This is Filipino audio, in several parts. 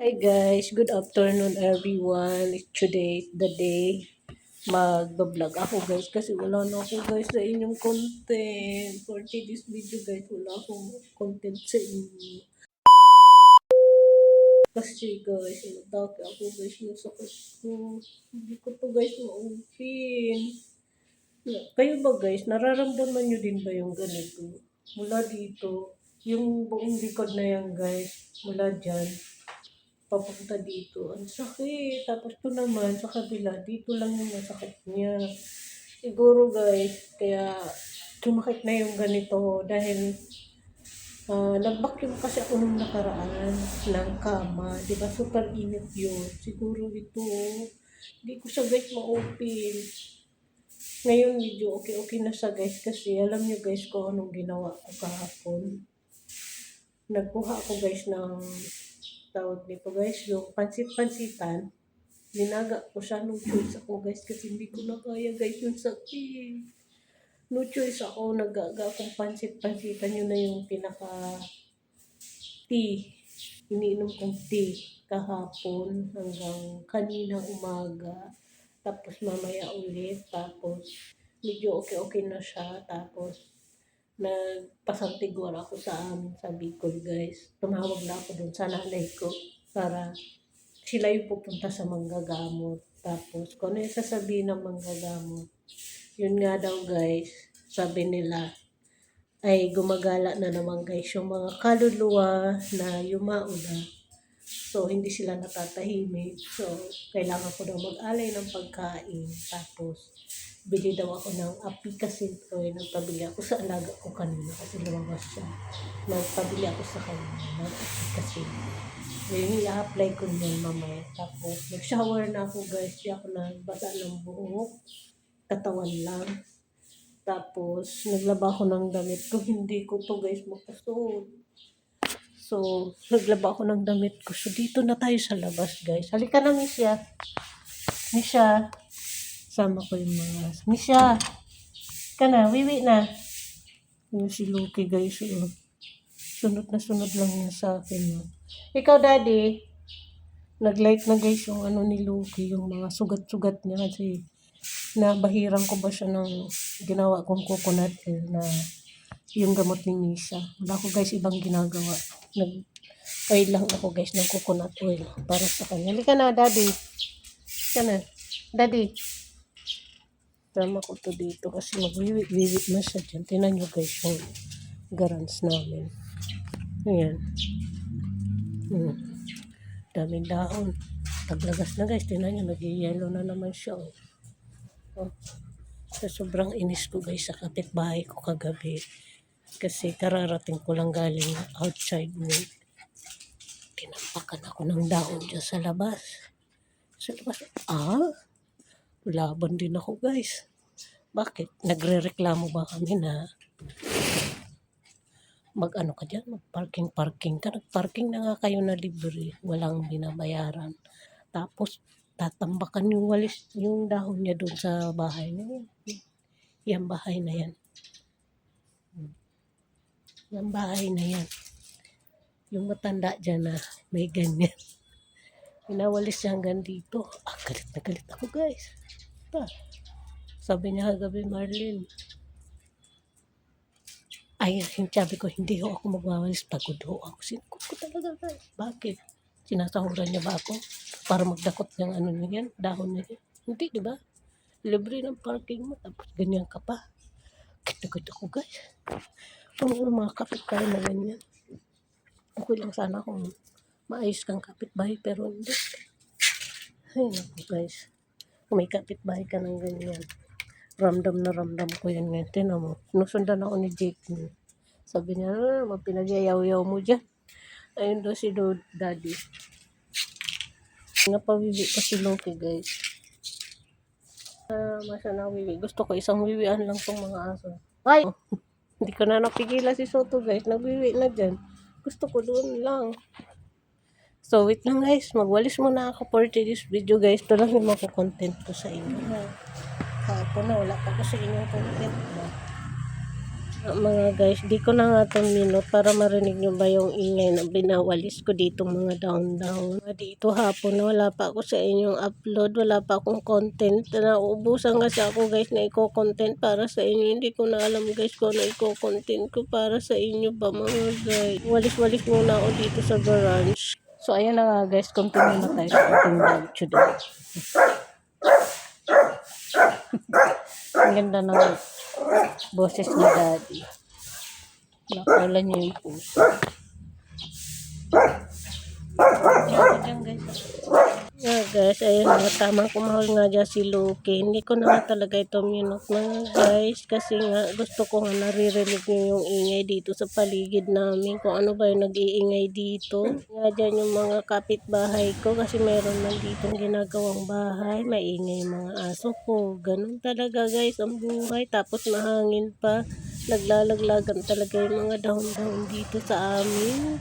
Hi guys, good afternoon everyone. Today, the day, mag-vlog ako guys kasi wala na ako guys sa inyong content. For today's video guys, wala akong content sa inyo. Kasi guys, natake ako guys yung sakit ko. Hindi ko to guys ma-open. Kayo ba guys, nararamdaman nyo din ba yung ganito? Mula dito, yung buong likod na yan guys, mula dyan, papunta dito. Ang sakit. Tapos to naman sa kabila, dito lang yung masakit niya. Siguro guys, kaya sumakit na yung ganito dahil nag-vacuum kasi ako nung nakaraan ng kama. Diba super init yun. Siguro ito, hindi ko siya guys ma-open. Ngayon medyo okay na siya guys kasi alam nyo guys kung anong ginawa ko kahapon. Nagkuha ako guys ng tawag nito guys, yung pansit-pansitan. Ninaga ko siya, no choice ako guys kasi hindi ko na kaya guys yung sakit. No choice ako, nagaga akong pansit-pansitan. Yun na yung pinaka-tea. Iniinom kong tea kahapon hanggang kaninang umaga. Tapos mamaya ulit. Tapos medyo okay na siya. Tapos nagpasantigwar ako sa amin sa Bicol guys. Tumawag na ako dun sa nanay ko para sila yung pupunta sa manggagamot. Tapos kung ano yung sasabihin ng manggagamot, yun nga daw guys, sabi nila ay gumagala na naman guys yung mga kaluluwa na yumao na. So, hindi sila natatahimik. So, kailangan ko daw mag-alay ng pagkain. Tapos, bili daw ako ng apikasin ko. Nagpabili ako sa alaga ko kanina kasi lumabas siya. Nagpabili ako sa kanina ng apikasin. Yung i-apply ko yun mamaya. Tapos, nag-shower na ako guys. Di ako nagbasa ng buhok. Katawan lang. Tapos, naglaba ako ng damit ko. Hindi ko to guys makasuot. So, naglaba ako ng damit ko. So, dito na tayo sa labas, guys. Halika na, Misha. Misha. Sama ko yung mga... Misha. Ka na, wiwi na. Yung si Luki, guys. Sunod na sunod lang niya sa akin. No? Ikaw, Daddy. Nag-light na, guys, yung ano ni Luki. Yung mga sugat-sugat niya kasi nabahiran ko ba siya ng ginawa kong coconut oil na yung gamot ni Misha. Wala ko guys ibang ginagawa. Nag-oil lang ako guys ng coconut oil para sa kanya. Halika na, Daddy. Halika na. Daddy. Tama ko to dito kasi magwiwit na siya dyan. Tinan nyo guys yung garans namin. Ayan. Daming dahon. Taglagas na guys. Tinan nyo, nag-yellow na naman siya. Oh. Sa sobrang inis ko guys sa kapitbahay ko kagabi. Kasi kararating ko lang galing outside work. Tinampakan ako ng dahon dyan sa labas. Sa labas, laban din ako guys. Bakit? Nagre-reklamo ba kami na mag-ano ka dyan? Mag-parking ka. Nag-parking na nga kayo na libre. Walang binabayaran. Tapos, tatambakan yung walis, yung dahon niya doon sa bahay na yan. Yan bahay na yan. Yung bahay na yan. Yung matanda dyan na may ganyan. Pinawalis siya hanggang dito. Galit na galit ako guys. Sabi niya kagabi, Marlene. Ay, sabi ko, hindi ho ako magwawalis. Pagod ho ako. Sinukot ko talaga guys. Bakit? Sinasahuran niya ba ako? Para magdakot ng ano niya yan? Dahon niya yan? Hindi, di ba? Libre ng parking mo. Tapos ganyan ka pa. Kita-kita ko guys. Ang mga kapitbahay na ganyan. Okay lang sana kung maayos kang kapitbahay pero hindi. Ay naku guys. Kung may kapitbahay ka ng ganyan. Ramdam na ramdam ko yan ngayon. Tinan mo. Sinusundan ako ni Jake. Sabi niya, pinagyayaw-yaw mo dyan. Ayun daw si Daddy. Napawiwi pa si Loki guys. Masa na wiwi. Gusto ko isang wiwian lang tong mga aso. Ay! Hindi ko na napigilan si Soto guys. Nagwiwi na dyan. Gusto ko doon lang. So wait lang guys. Magwalis muna ako for this video guys. Ito lang yung mga content ko sa inyo. Kahapon na wala pa ko sa inyong content. Mga guys, di ko na nga itong minute para marinig nyo ba yung ingay na binawalis ko dito mga down. Dito hapon wala pa ako sa inyong upload, wala pa akong content. Nauubusan kasi ako guys na i-content para sa inyo. Hindi ko na alam guys kung ano i-content ko para sa inyo ba mga guys. Walis-walis muna ako dito sa garage. So ayun na nga guys, continue na tayo sa ating vlog today. Ang ganda ng boses ni Daddy. Nakala niyo yung puso. Yan guys. Yeah guys, ayun nga, tamang kumahol nga dyan si Loki. Hindi ko na nga talaga ito minute mga guys. Kasi nga, gusto ko nga naririnig niyo yung ingay dito sa paligid namin. Kung ano ba yung nag-iingay dito. Nga dyan yung mga kapitbahay ko. Kasi meron lang ditong ginagawang bahay. Maingay yung mga aso ko. Ganun talaga guys ang buhay. Tapos mahangin pa. Naglalaglagan talaga yung mga dahon-dahon dito sa amin.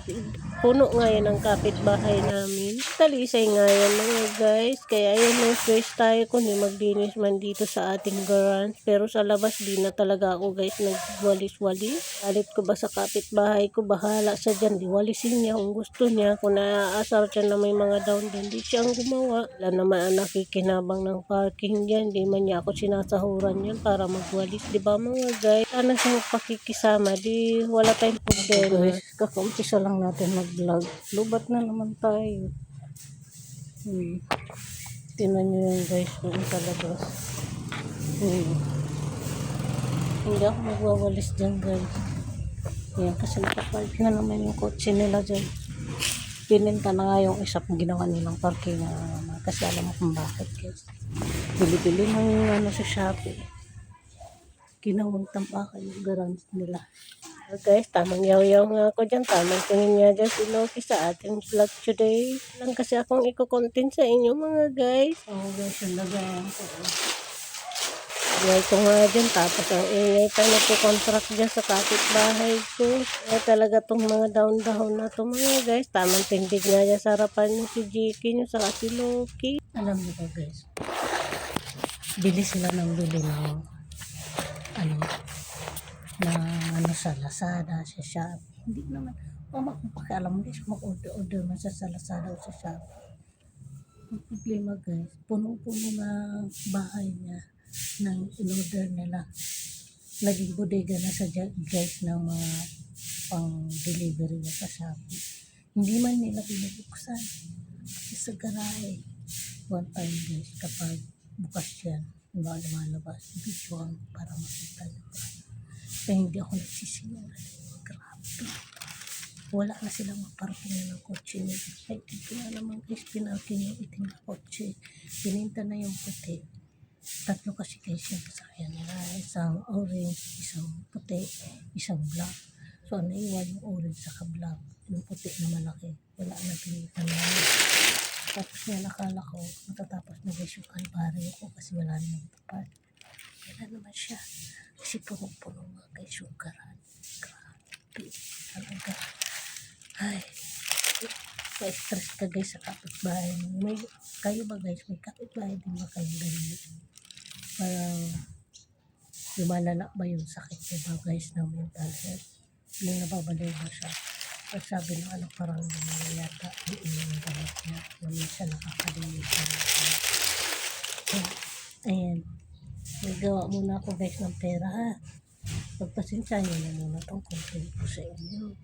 Puno nga yan ang kapitbahay namin. Talisay nga yan mga guys. Kaya ayun nung switch tayo kundi maglinis man dito sa ating garage. Pero sa labas di na talaga ako guys nagwalis-walis. Galit ko ba sa kapitbahay ko? Bahala siya dyan. Diwalisin niya kung gusto niya. Kung naaasar siya na may mga down din, di siyang gumawa. Wala naman ang nakikinabang ng parking dyan. Di man niya ako sinasahuran yan para magwalis. Diba mga guys? Sana siyang pakikisama. Di wala tayong problema. Kaka-umpisa lang natin mag-vlog. Lubat na naman tayo. Tingnan nyo yan guys. Doon sa labas. Hindi ako magwawalis dyan guys. Yan kasi nakapark na naman yung kotse nila dyan. Pininta na nga yung isa kong ginawa nilang parking na kasi alam mo kung bakit guys. Bili-bili ng ano sa Shopee. Ginawang tampakan yung garage nila. Guys, tamang yaw-yaw nga ako dyan. Tamang tingin nga dyan si Loki sa ating vlog today. Lang kasi akong i-content sa inyo mga guys. Guys, yung lagayan ko. Ingay ko nga dyan. Tapos ang ingay pa nagko-contract dyan sa kapitbahay ko. Kaya talaga tong mga down-down na to mga guys. Tamang tindig nga dyan sa harapan nyo si Jiki nyo saka si Loki. Alam nyo ba guys? Bili sila ng bili ng ano sa Lazada, sa Shopee. Hindi naman, pakialam guys, mag-order man sa Lazada o sa Shopee. Ang problema guys, puno-puno na bahay niya ng in-order nila. Naging bodega na sa guys ng mga pang-delivery niya sa Shopee. Hindi man nila binubuksan. Kasi sa garahe, one time guys, kapag bukas yan, lumalabas, video para makita nyo pa. Kaya hindi ako nagsisinungan. Grabe. Wala na silang maparking ng kotse nila. Ay, dito na naman guys, pinarking yung itim na kotse. Pininta na yung puti. Tatlo kasi guys yung sasakyan nila. Isang orange, isang puti, isang black. So, naiwan yung orange sa black. Yung puti na malaki. Wala na pinita na. Tapos nga nakala ko, matatapos na guys yung kalbaryo ko kasi wala namang tapat. Wala naman siya. Kasi puno-puno mga guys yung garage. Grabe. Talaga. Ay. Pa-stress ka guys sa kapitbahay. Kayo ba guys? May kapitbahay din ba kayong ganyan? Parang lumalala ba yung sakit niya ba guys ng mental health? Yung nababaliw ba siya? At sabi ng ano parang yata yung gamot niya. Na minsan nakakalimutan. Ayan. Nagawa muna ako guys ng pera ha. Pagpasensya nyo na muna itong content ko sa inyo.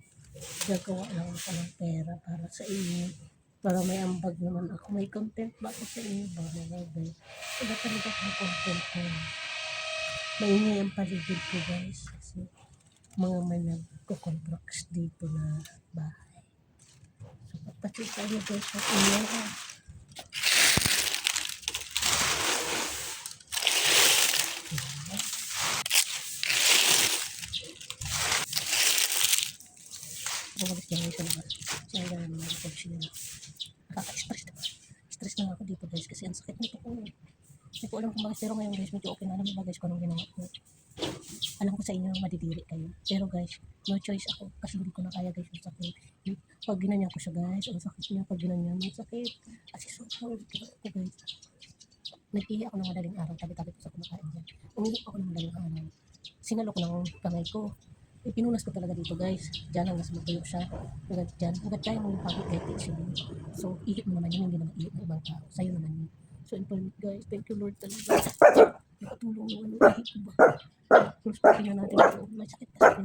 Gagawa lang ako ng pera para sa inyo. Para may ambag naman ako. May content ba ako sa inyo ba mga guys? Wala talaga akong content ko. Maingay ang paligid ko guys. Kasi mga may nagko-contracts dito na bahay. So pagpasensya nyo guys sa inyo ha. Bumalis niya sa labas. Siya ang gano'n mga kotse nila. Nakaka-stress diba? Stress na ako dito guys kasi ang sakit nito ko. Hindi ko alam kung bakit pero ngayon guys medyo okay na. Alam mo ba guys kung anong ginawa ko? Alam ko sa inyo madidiri kayo. Pero guys, no choice ako kasi hindi ko na kaya guys yung sakit. Pag ginanyan ko siya guys, ang sakit niya. Pag ginanyan, ang sakit. Kasi sobrang ulit ko guys. Nag-ihi ako ng madaling araw. Tabi-tabi ko sa kumakain dyan. Umihi ako ng madaling araw. Sinalo ko ng kamay ko. Pinunas ko talaga dito guys. Diyan hanggang sa matuyo siya. Hanggang dyan. Hanggang kaya mo yung pagod kahit siya. So, ihip mo naman yun. Hindi naman ihip ng ibang tao. Sa'yo naman yun. So, important guys. Thank you Lord talaga. Nakatulong yung ano. Ihip ko ba? Close pa tingnan natin ito. May sakit kasi pero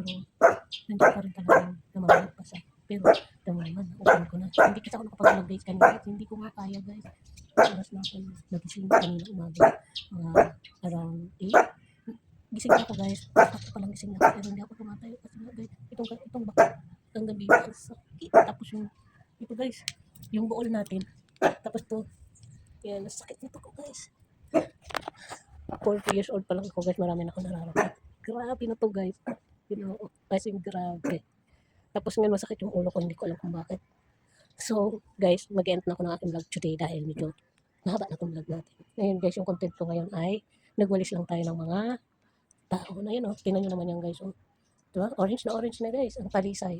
nandiyan pa rin talaga yung namamanap pa siya. Pero, tama naman. Open ko na. Hindi kasi ako nakapag-vlog guys kanina. Hindi ko nga kaya guys. Oras na ako nagising kanina umaga. Around 8. Gising ako guys. Ako palang gising ako pero hindi ako tumatayo kasi nga guys, itong baka ang gabi ang sakit. Tapos ito guys, yung buol natin. Tapos to, yan, sakit nito ko guys. 40 years old pa lang ako guys, marami na ako nararamdaman. Grabe na to guys. You know, as in grabe. Tapos ngayon masakit yung ulo ko, hindi ko alam kung bakit. So guys, mag-end na ako ng aking vlog today dahil medyo mahaba na itong vlog natin. Ngayon guys, yung content ko ngayon ay nagwalis lang tayo ng mga tao na yun, oh. Tingnan nyo naman yan guys, oh. Diba? Orange na guys, ang talisay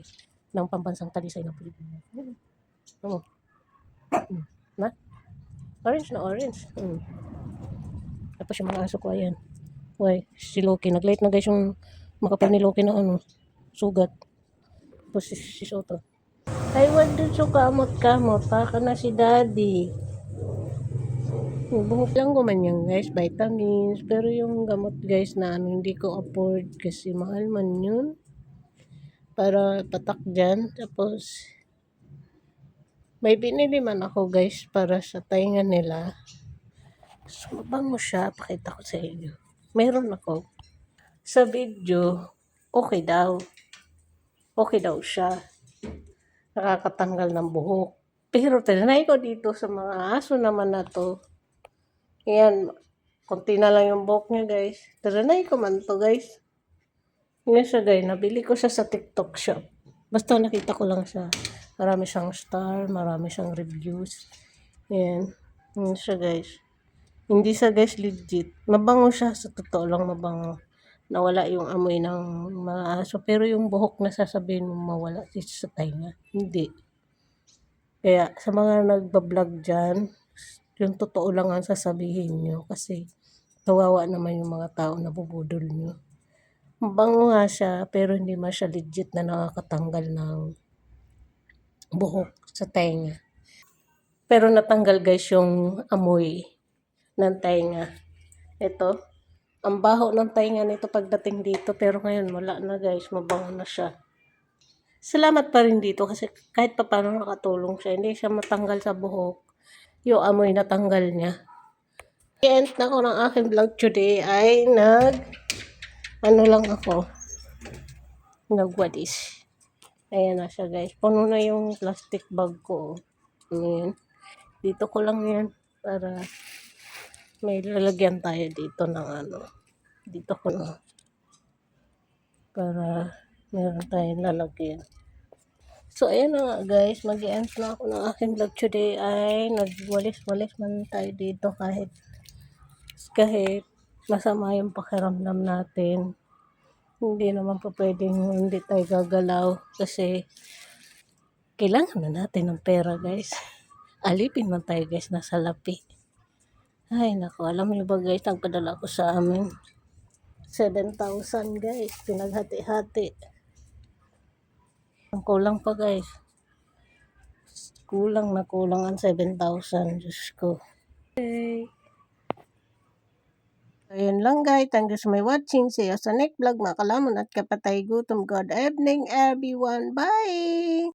ng pambansang talisay ng Pilipinas. Oh. Na? Orange na orange. Tapos yung mga aso ko, ayan. Uy, si Loki, nag-late na guys yung makapal ni Loki na ano, sugat. Tapos si Soto. I want to so kamot-kamot, baka na si Daddy. Buhok lang ko man yan guys, vitamins. Pero yung gamot guys na ano, hindi ko afford kasi mahal man yun. Para patak dyan. Tapos, may binili man ako guys para sa tainga nila. So, mabango siya. Pakita ko sa inyo. Meron ako. Sa video, okay daw. Okay daw siya. Nakakatanggal ng buhok. Pero tinanay ko dito sa mga aso naman na to. Ayan, konti na lang yung buhok niya guys. Tinanay ko man to guys. Ngayon siya guys, nabili ko siya sa TikTok shop. Basta nakita ko lang siya. Marami siyang star, marami siyang reviews. Ayan. Ayan siya guys. Hindi siya guys legit. Mabango siya. Sa totoo lang mabango. Nawala yung amoy ng mga aso. Pero yung buhok na sasabihin mo mawala sa tainga. Hindi. Kaya sa mga nagbablog dyan, yung totoo lang ang sasabihin nyo. Kasi kawawa naman yung mga tao na bubudol nyo. Mabango nga siya, pero hindi man siya legit na nakakatanggal ng buhok sa tenga. Pero natanggal guys yung amoy ng tenga. Ito, ang baho ng tenga nito pagdating dito, pero ngayon wala na guys, mabango na siya. Salamat pa rin dito kasi kahit pa paano nakatulong siya, hindi siya matanggal sa buhok. Yung amoy natanggal niya. I-end na ko ng aking vlog today ay nagwalis. Ayan na siya guys. Puno na yung plastic bag ko. Ayan. Dito ko lang yan para may lalagyan tayo dito ng ano. Dito ko na. Para meron tayong lalagyan. So ayan na nga guys. Mag-end na ako ng aking vlog today ay nagwalis-walis man tayo dito kahit masama yung pakiramdam natin. Hindi naman pa pwedeng hindi tayo gagalaw kasi kailangan na natin ng pera guys. Alipin man tayo guys, nasa lapi. Ay naku, alam niyo ba guys, nagpadala ko sa amin 7,000 guys, pinaghati-hati. Ang kulang pa guys. Kulang ang 7,000, Diyos ko. Okay. Ayun lang guys, thank you so much watching. See you sa next vlog, mga kalamon at kapatay gutom. Good evening everyone. Bye!